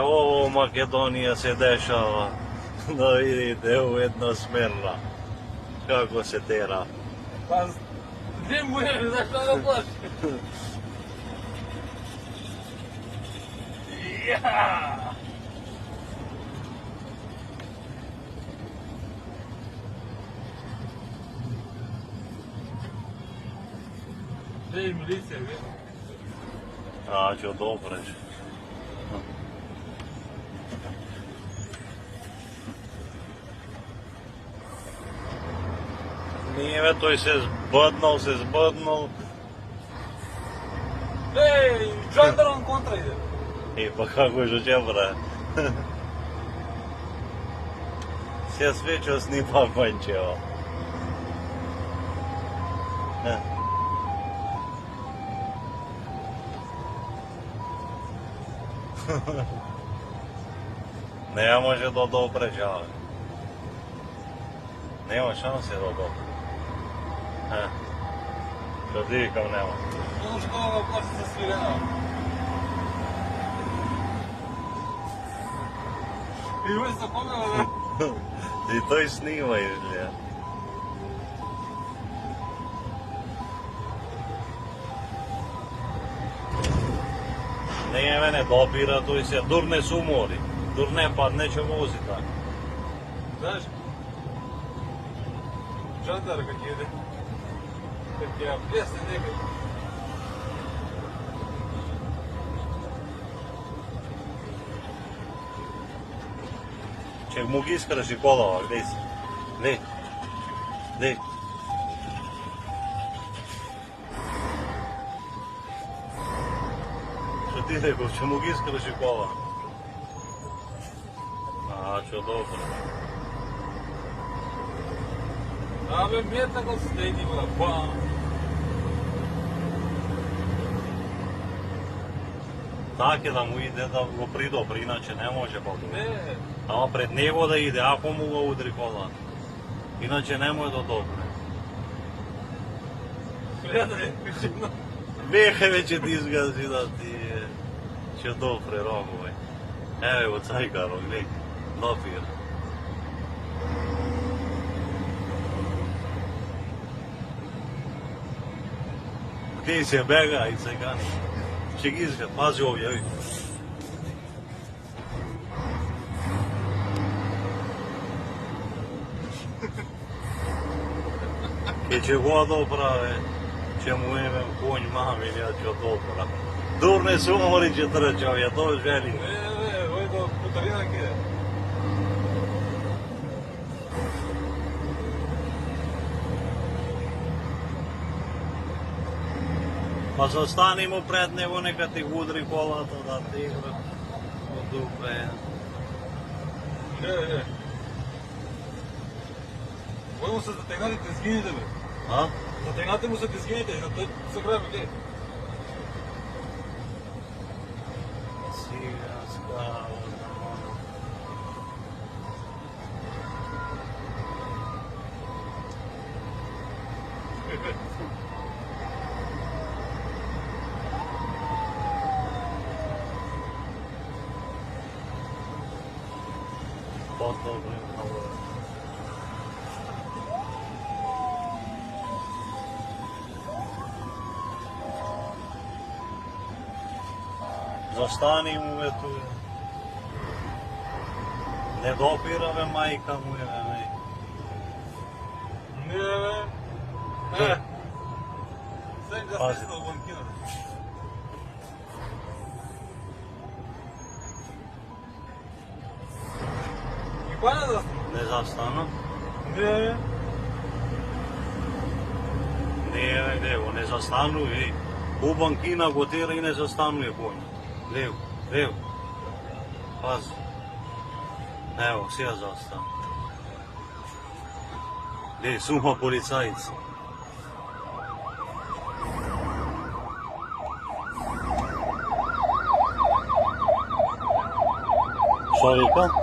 Ovo u Makedoniji se dešava, da vidite, u jednosmerna, kako se tera. Pa, gdje mu je, zašto ga plaši? Ja! Gdje je milicija, gdje? A, ću dobro reći. Nije me, to se zbodnul. Ej, žandarom kontra ide. I pa kako je žuđebra. Sve sveća snipa končeva. Ne može do dobre žale. Nema šanse do dobre. Što ti kao nema. Ono što ga plaši sa svirena. I uvijek sam pogledao da... I to i snima izgleda. Nije mene dopira, tu se durne su umori. Durne pa neće voziti tako. Znaš? Žandar kak jede. Kak je pjesne nekaj. Ček mu iskraši kolova, gdje si? Gdje? Što ti rekao, će mu iskraši kola? A, čo dobro. Абе, мета го стейди го, бам! Так je da mu ide da go pridobri, inače ne može pa Не, a pred njego da ide, ako mu ga udri kola. Inače nemoj do dobre. гледай, кажи, Беха вече ти изгази да ти će dobre rogove. Evo cajkaro, gledaj, dopir. Gdje se bega i cajkani. Ček izgled, pazi ovdje, vidi. Che će god oprave, će mu imam konj mamin, ja ću dobro. Durne su umori će trčao, ja to želim. не, ой до путарина ке. Pa zastanimo pred него, neka ti udri kolata da ti od dupe. Не. Ой му се затегнати тезгините, бе. A? Затегнати му се тезгините, за той се граби, ке. Ciganska, Podobny kolor. Zastani mu ve tu. Ne dopira ve majka mu je ve. Не, бе. Е. Сега да Пази. стесна банкина. И паня да стана? Ne zastanu. Не. Ne, ne zastanu i u bankina gotira i ne zastanuje konj. Levo. Pazi. Evo, sve zastanu. Gdje, suha policajica. Što vika?